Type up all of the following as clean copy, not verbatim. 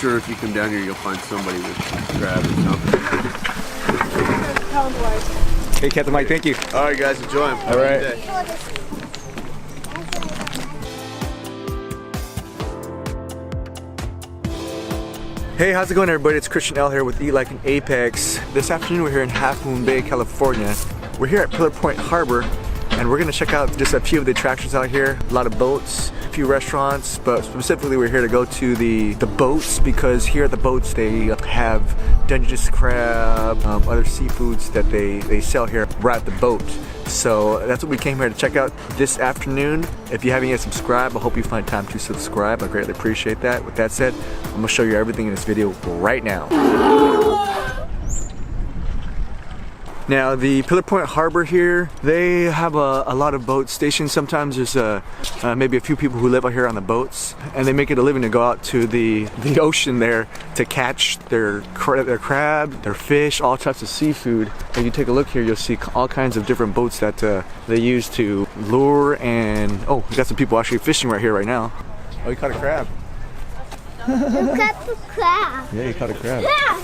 sure if you come down here, you'll find somebody with crab or something. Hey, Captain Mike, thank you. All right, guys, enjoy them. All right. Hey, how's it going, everybody? It's Christian L here with Eat Like an Apex. This afternoon we're here in Half Moon Bay, California. We're here at Pillar Point Harbor, and we're gonna check out just a few of the attractions out here. A lot of boats, a few restaurants, but specifically we're here to go to the boats, because here at the boats they have Dungeness crab, other seafoods that they sell here right at the boat. So that's what we came here to check out this afternoon. If you haven't yet subscribed, I hope you find time to subscribe. I greatly appreciate that. With that said, I'm gonna show you everything in this video right now. Now, the Pillar Point Harbor here, they have a lot of boat stations. Sometimes there's maybe a few people who live out here on the boats, and they make it a living to go out to the ocean there to catch their crab, their fish, all types of seafood. If you take a look here, you'll see all kinds of different boats that they use to lure, and oh, we got some people actually fishing right here right now. Oh, you caught a crab. You caught the crab. Yeah, you caught a crab. Yeah.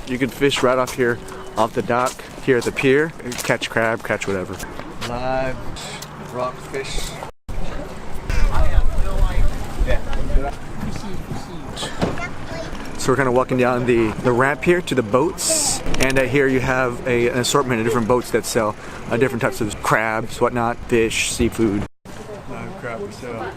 You can fish right off here, off the dock, here at the pier. Catch crab, catch whatever. Live rockfish. So we're kind of walking down the ramp here to the boats, and here you have an assortment of different boats that sell different types of crabs, whatnot, fish, seafood. Live crab for sale.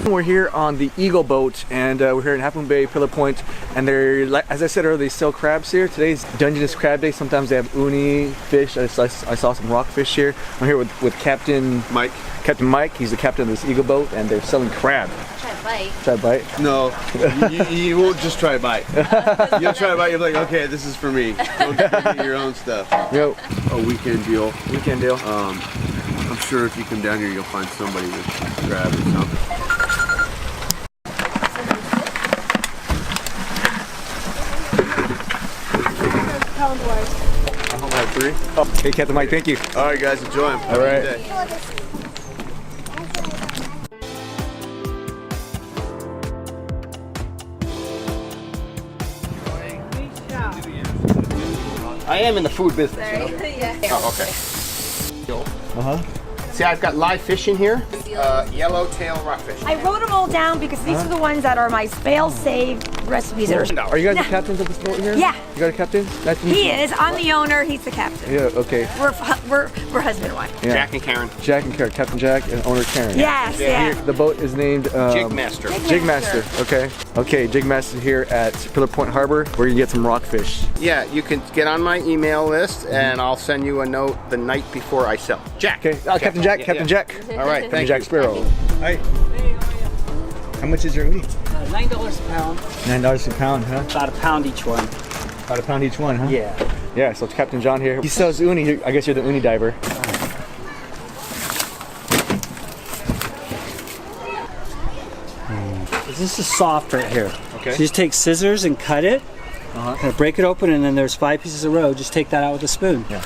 We're here on the Eagle boat, and we're here in Half Moon Bay, Pillar Point, and they're, as I said earlier, they sell crabs here. Today's Dungeness crab day. Sometimes they have uni fish. I saw some rockfish here. I'm here with Captain Mike. Captain Mike, he's the captain of this Eagle boat, and they're selling crab. Try a bite. Try a bite? No, you won't just try a bite. You'll try a bite, you'll be like, okay, this is for me. Go get your own stuff. Yep. A weekend deal. Weekend deal. I'm sure if you come down here, you'll find somebody with crab or something. Three. Oh, hey, Captain Mike, thank you. All right, guys, enjoy them. All right. I am in the food business. Sorry. You know? Yeah. Oh, okay. See, I've got live fish in here. Yellowtail rockfish. I wrote them all down because these are the ones that are my fail-safe recipes. That are Are you guys the captains of this boat here? Yeah. You got a captain? Nice to meet He you. is. I'm the owner. He's the captain. Yeah, okay. We're husband and wife. Yeah. Jack and Karen. Jack and Karen. Captain Jack and owner Karen. Yes. Yeah. Yeah. The boat is named Jigmaster. Jigmaster. Okay. Okay, Jigmaster here at Pillar Point Harbor, where you get some rockfish. Yeah, you can get on my email list, and I'll send you a note the night before I sell. Jack. Okay. Oh, Captain Jack. Yeah, Captain yeah. Jack. All right, Captain thank Jack you. Sparrow. Hi. How much is your uni? $9 a pound. $9 a pound, huh? About a pound each one. About a pound each one, huh? Yeah. Yeah, so it's Captain John here. He sells uni. I guess you're the uni diver. This is soft right here. Okay. So you just take scissors and cut it. Kind of break it open, and then there's 5 pieces of roe. Just take that out with a spoon. Yeah.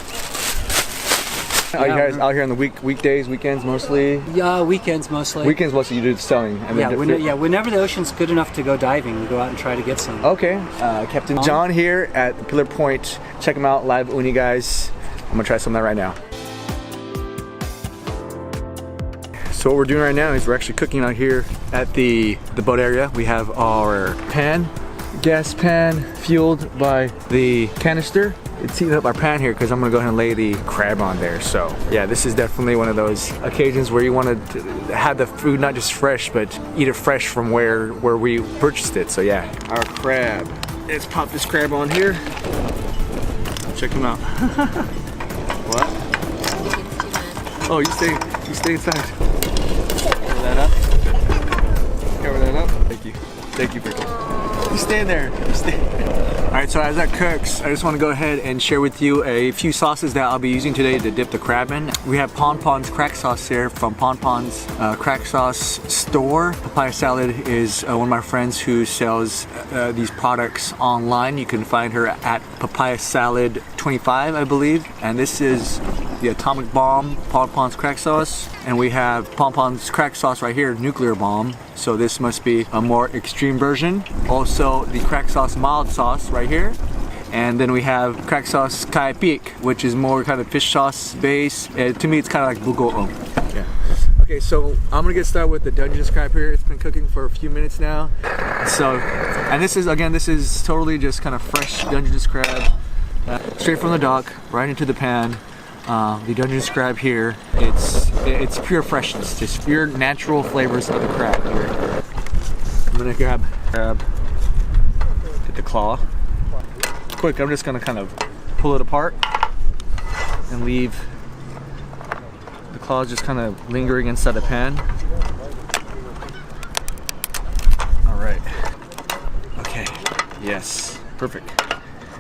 Are you guys out here on the weekdays, weekends mostly? Yeah, weekends mostly. Weekends mostly you do the selling. And Yeah, then whenever the ocean's good enough to go diving, we go out and try to get some. Okay. Captain John here at Pillar Point. Check him out, live uni guys. I'm gonna try some of that right now. So what we're doing right now is we're actually cooking out here at the boat area. We have our pan, gas pan, fueled by the canister. It's heating up our pan here because I'm gonna go ahead and lay the crab on there. So yeah, this is definitely one of those occasions where you want to have the food not just fresh, but eat it fresh from where we purchased it. So yeah, our crab. Let's pop this crab on here. Check him out. What? Oh, you stay inside. Cover that up. Cover that up. Thank you. Thank you, Pickle. Stay there. All right, so as that cooks, I just want to go ahead and share with you a few sauces that I'll be using today to dip the crab in. We have Pon Pon's crack sauce here from Pon Pon's crack sauce store. Papaya salad is one of my friends who sells these products online. You can find her at Papaya Salad 25, I believe. And this is the Atomic Bomb Pon Pon's crack sauce. And we have Pon Pon's crack sauce right here, Nuclear Bomb. So this must be a more extreme version. Also the crack sauce mild sauce right here. And then we have crack sauce Kai Peak, which is more kind of fish sauce base. To me, it's kind of like bugoong. Yeah. Okay, so I'm gonna get started with the Dungeness crab here. It's been cooking for a few minutes now. So, and this is, again, this is totally just kind of fresh Dungeness crab. Straight from the dock, right into the pan. The Dungeness crab here, it's pure freshness, just pure natural flavors of the crab here. I'm gonna grab, get the claw. Quick, I'm just gonna kind of pull it apart and leave the claws just kind of lingering inside the pan. All right. Okay. Yes. Perfect.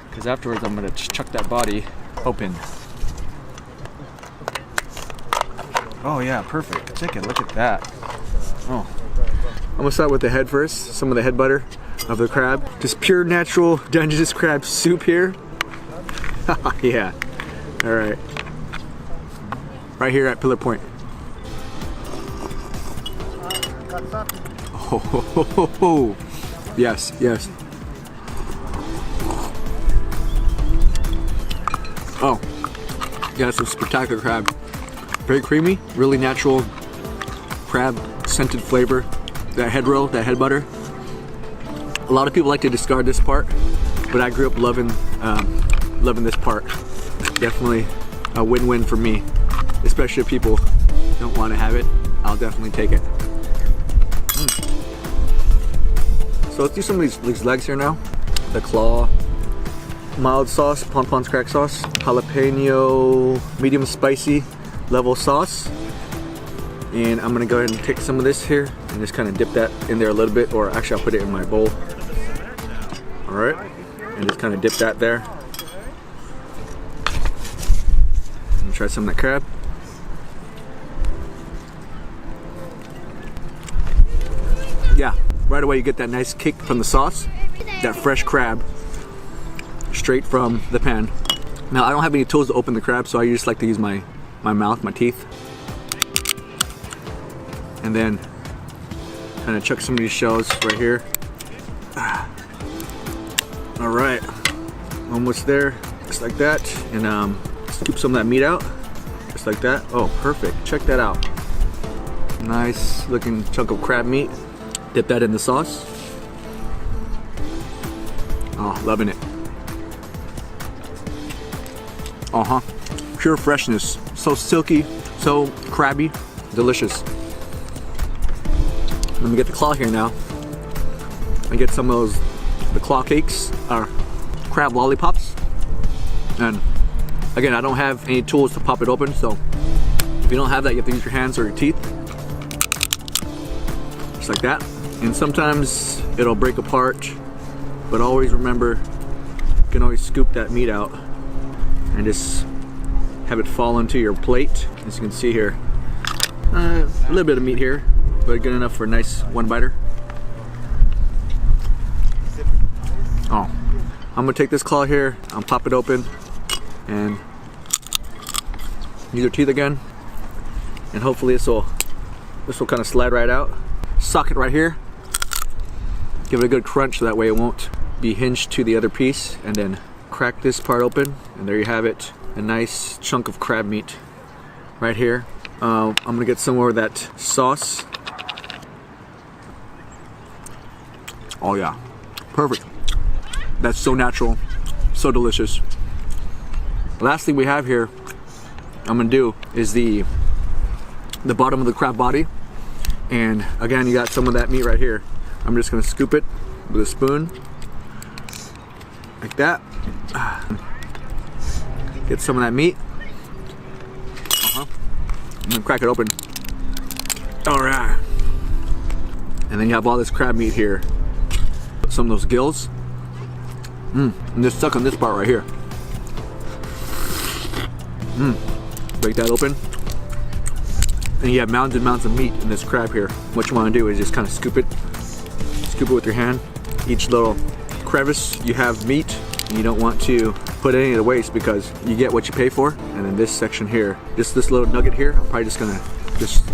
Because afterwards, I'm gonna chuck that body open. Oh yeah, perfect. Chicken, look at that. Oh. I'm gonna start with the head first. Some of the head butter of the crab. Just pure natural Dungeness crab soup here. Yeah. All right. Right here at Pillar Point. Oh, yes, yes. Oh, yeah, some spectacular crab. Very creamy, really natural crab scented flavor. That head roll, that head butter. A lot of people like to discard this part, but I grew up loving this part. Definitely a win-win for me, especially if people don't want to have it. I'll definitely take it. So let's do some of these legs here now. The claw, mild sauce, Pon Pon's crack sauce, jalapeno, medium spicy level sauce. And I'm gonna go ahead and take some of this here and just kind of dip that in there a little bit, or actually I'll put it in my bowl. All right, and just kind of dip that there. And try some of that crab. Yeah, right away you get that nice kick from the sauce, that fresh crab, straight from the pan. Now I don't have any tools to open the crab, so I just like to use my mouth, my teeth. And then kind of chuck some of these shells right here. All right, almost there, just like that. And scoop some of that meat out, just like that. Oh, perfect, check that out. Nice looking chunk of crab meat. Dip that in the sauce. Oh, loving it. Uh-huh, pure freshness. So silky, so crabby, delicious. Let me get the claw here now. I get some of the claw cakes, or crab lollipops. And again, I don't have any tools to pop it open, so if you don't have that, you have to use your hands or your teeth. Just like that. And sometimes it'll break apart, but always remember, you can always scoop that meat out and just have it fall onto your plate. As you can see here, a little bit of meat here, but good enough for a nice one biter. Oh, I'm gonna take this claw here, I'll pop it open and use your teeth again, and hopefully this will kind of slide right out. Sock it right here, give it a good crunch so that way it won't be hinged to the other piece, and then crack this part open, and there you have it, a nice chunk of crab meat right here. I'm gonna get some more of that sauce. Oh yeah, perfect. That's so natural, so delicious. Last thing we have here, I'm gonna do is the bottom of the crab body. And again, you got some of that meat right here. I'm just gonna scoop it with a spoon, like that. Get some of that meat. And then crack it open. All right. And then you have all this crab meat here. some of those gills. And they're stuck on this part right here. Break that open. And you have mounds and mounds of meat in this crab here. What you want to do is just kind of scoop it with your hand. Each little crevice you have meat, and you don't want to put any of the waste because you get what you pay for. And then this section here, just this little nugget here, I'm probably just gonna just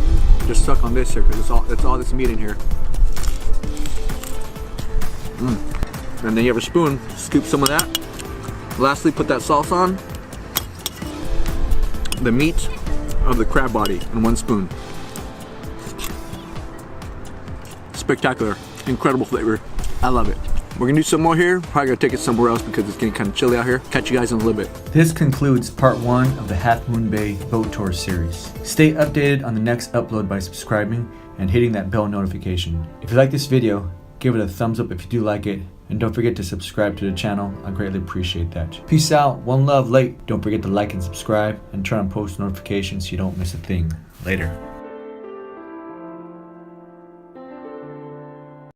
suck on this here because it's all this meat in here. And then you have a spoon, scoop some of that. Lastly, put that sauce on. The meat of the crab body in one spoon. Spectacular, incredible flavor. I love it. We're gonna do some more here. Probably gonna take it somewhere else because it's getting kind of chilly out here. Catch you guys in a little bit. This concludes part 1 of the Half Moon Bay boat tour series. Stay updated on the next upload by subscribing and hitting that bell notification. If you like this video, give it a thumbs up if you do like it. And don't forget to subscribe to the channel. I greatly appreciate that. Peace out. One love. Late. Don't forget to like and subscribe and turn on post notifications so you don't miss a thing. Later.